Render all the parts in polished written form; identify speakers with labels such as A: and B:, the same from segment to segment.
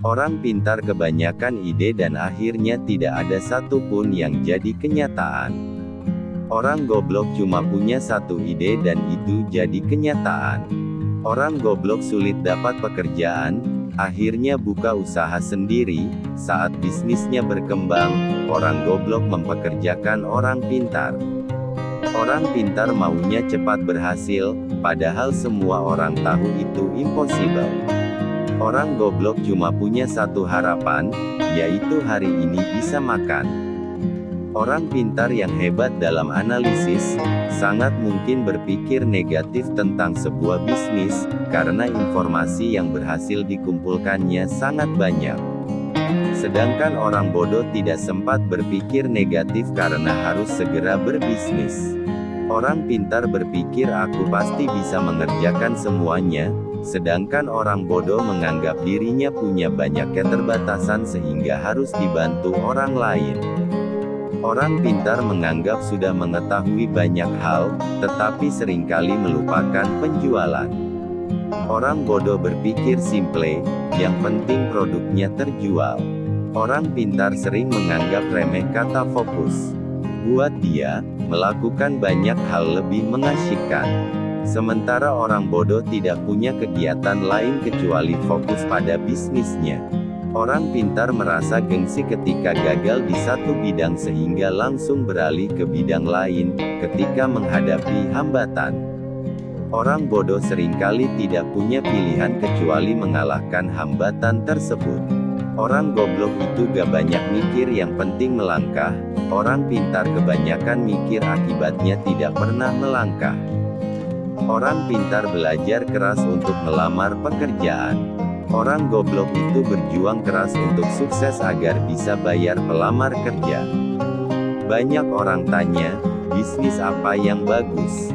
A: Orang pintar kebanyakan ide dan akhirnya tidak ada satupun yang jadi kenyataan. Orang goblok cuma punya satu ide dan itu jadi kenyataan. Orang goblok sulit dapat pekerjaan, akhirnya buka usaha sendiri. Saat bisnisnya berkembang, orang goblok mempekerjakan orang pintar. Orang pintar maunya cepat berhasil, padahal semua orang tahu itu impossible. Orang goblok cuma punya satu harapan, yaitu hari ini bisa makan. Orang pintar yang hebat dalam analisis, sangat mungkin berpikir negatif tentang sebuah bisnis, karena informasi yang berhasil dikumpulkannya sangat banyak. Sedangkan orang bodoh tidak sempat berpikir negatif karena harus segera berbisnis. Orang pintar berpikir aku pasti bisa mengerjakan semuanya, sedangkan orang bodoh menganggap dirinya punya banyak keterbatasan sehingga harus dibantu orang lain. Orang pintar menganggap sudah mengetahui banyak hal, tetapi seringkali melupakan penjualan. Orang bodoh berpikir simple, yang penting produknya terjual. Orang pintar sering menganggap remeh kata fokus. Buat dia, melakukan banyak hal lebih mengasyikkan. Sementara orang bodoh tidak punya kegiatan lain kecuali fokus pada bisnisnya. Orang pintar merasa gengsi ketika gagal di satu bidang sehingga langsung beralih ke bidang lain, ketika menghadapi hambatan. Orang bodoh seringkali tidak punya pilihan kecuali mengalahkan hambatan tersebut. Orang goblok itu gak banyak mikir, yang penting melangkah. Orang pintar kebanyakan mikir, akibatnya tidak pernah melangkah. Orang pintar belajar keras untuk melamar pekerjaan. Orang goblok itu berjuang keras untuk sukses agar bisa bayar pelamar kerja. Banyak orang tanya, bisnis apa yang bagus?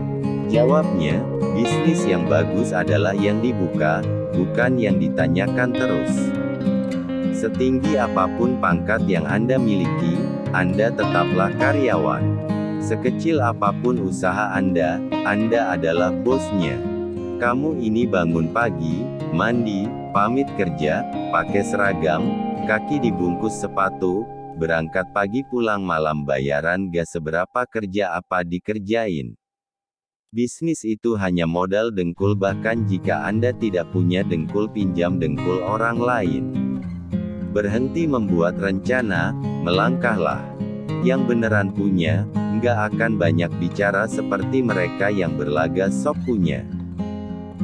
A: Jawabnya, bisnis yang bagus adalah yang dibuka, bukan yang ditanyakan terus. Setinggi apapun pangkat yang Anda miliki, Anda tetaplah karyawan. Sekecil apapun usaha Anda adalah bosnya. Kamu ini bangun pagi, mandi, pamit kerja, pakai seragam, kaki dibungkus sepatu, berangkat pagi pulang malam, bayaran gak seberapa, kerja apa dikerjain. Bisnis itu hanya modal dengkul, bahkan jika Anda tidak punya dengkul, pinjam dengkul orang lain. Berhenti membuat rencana, melangkahlah. Yang beneran punya, nggak akan banyak bicara seperti mereka yang berlagak sok punya.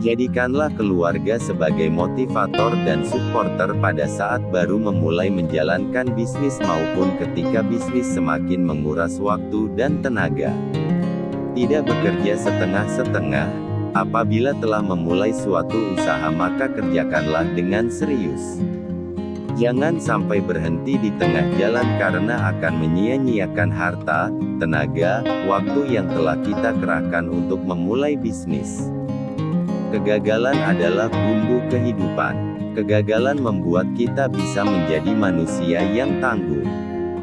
A: Jadikanlah keluarga sebagai motivator dan supporter pada saat baru memulai menjalankan bisnis maupun ketika bisnis semakin menguras waktu dan tenaga. Tidak bekerja setengah-setengah. Apabila telah memulai suatu usaha maka kerjakanlah dengan serius. Jangan sampai berhenti di tengah jalan karena akan menyia-nyiakan harta, tenaga, waktu yang telah kita kerahkan untuk memulai bisnis. Kegagalan adalah bumbu kehidupan. Kegagalan membuat kita bisa menjadi manusia yang tangguh.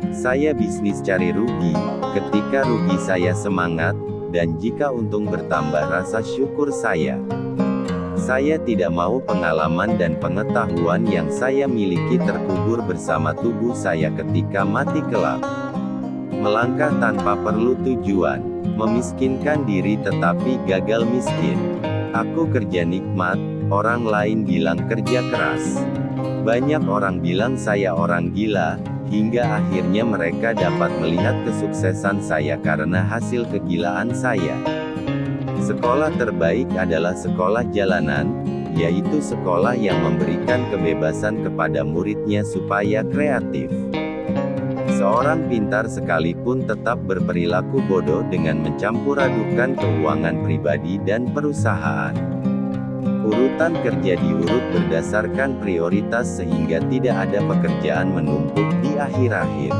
A: Saya bisnis cari rugi, ketika rugi saya semangat, dan jika untung bertambah rasa syukur saya. Saya tidak mau pengalaman dan pengetahuan yang saya miliki terkubur bersama tubuh saya ketika mati kelak. Melangkah tanpa perlu tujuan, memiskinkan diri tetapi gagal miskin. Aku kerja nikmat, orang lain bilang kerja keras. Banyak orang bilang saya orang gila, hingga akhirnya mereka dapat melihat kesuksesan saya karena hasil kegilaan saya. Sekolah terbaik adalah sekolah jalanan, yaitu sekolah yang memberikan kebebasan kepada muridnya supaya kreatif. Seorang pintar sekalipun tetap berperilaku bodoh dengan mencampur adukan keuangan pribadi dan perusahaan. Urutan kerja diurut berdasarkan prioritas sehingga tidak ada pekerjaan menumpuk di akhir-akhir.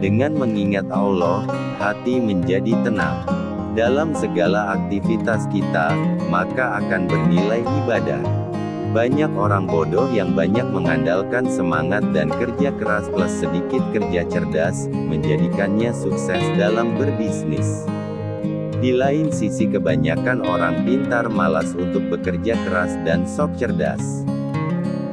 A: Dengan mengingat Allah, hati menjadi tenang. Dalam segala aktivitas kita, maka akan bernilai ibadah. Banyak orang bodoh yang banyak mengandalkan semangat dan kerja keras plus sedikit kerja cerdas, menjadikannya sukses dalam berbisnis. Di lain sisi kebanyakan orang pintar malas untuk bekerja keras dan sok cerdas.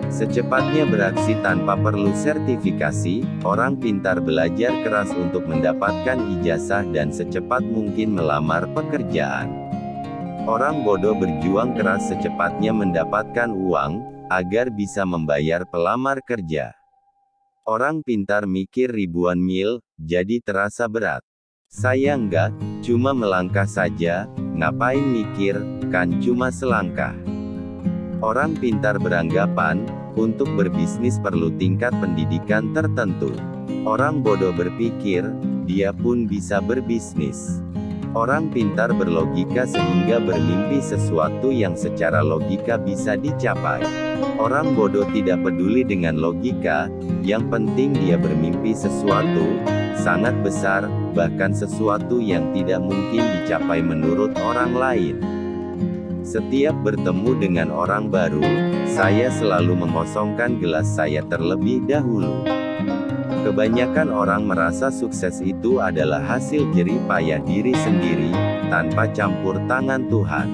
A: Secepatnya beraksi tanpa perlu sertifikasi, orang pintar belajar keras untuk mendapatkan ijazah dan secepat mungkin melamar pekerjaan. Orang bodoh berjuang keras secepatnya mendapatkan uang, agar bisa membayar pelamar kerja. Orang pintar mikir ribuan mil, jadi terasa berat. Saya enggak, cuma melangkah saja, ngapain mikir, kan cuma selangkah. Orang pintar beranggapan, untuk berbisnis perlu tingkat pendidikan tertentu. Orang bodoh berpikir, dia pun bisa berbisnis. Orang pintar berlogika sehingga bermimpi sesuatu yang secara logika bisa dicapai. Orang bodoh tidak peduli dengan logika, yang penting dia bermimpi sesuatu sangat besar, bahkan sesuatu yang tidak mungkin dicapai menurut orang lain. Setiap bertemu dengan orang baru, saya selalu mengosongkan gelas saya terlebih dahulu. Kebanyakan orang merasa sukses itu adalah hasil jerih payah diri sendiri, tanpa campur tangan Tuhan.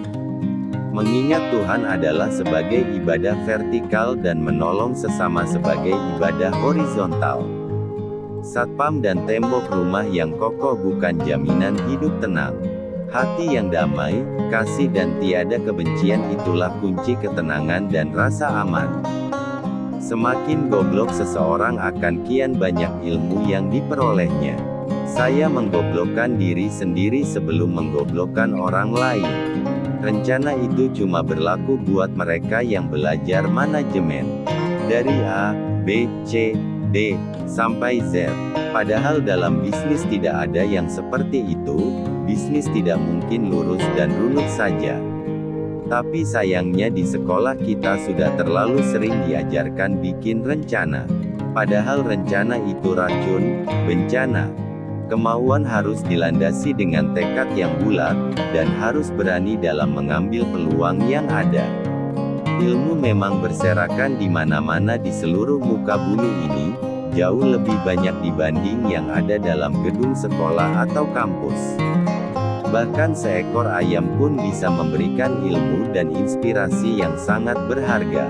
A: Mengingat Tuhan adalah sebagai ibadah vertikal dan menolong sesama sebagai ibadah horizontal. Satpam dan tembok rumah yang kokoh bukan jaminan hidup tenang. Hati yang damai, kasih dan tiada kebencian itulah kunci ketenangan dan rasa aman. Semakin goblok seseorang akan kian banyak ilmu yang diperolehnya. Saya menggoblokkan diri sendiri sebelum menggoblokkan orang lain. Rencana itu cuma berlaku buat mereka yang belajar manajemen. Dari A, B, C, D, sampai Z. Padahal dalam bisnis tidak ada yang seperti itu, bisnis tidak mungkin lurus dan runut saja. Tapi sayangnya di sekolah kita sudah terlalu sering diajarkan bikin rencana. Padahal rencana itu racun, bencana. Kemauan harus dilandasi dengan tekad yang bulat, dan harus berani dalam mengambil peluang yang ada. Ilmu memang berserakan di mana-mana di seluruh muka bumi ini, jauh lebih banyak dibanding yang ada dalam gedung sekolah atau kampus. Bahkan seekor ayam pun bisa memberikan ilmu dan inspirasi yang sangat berharga.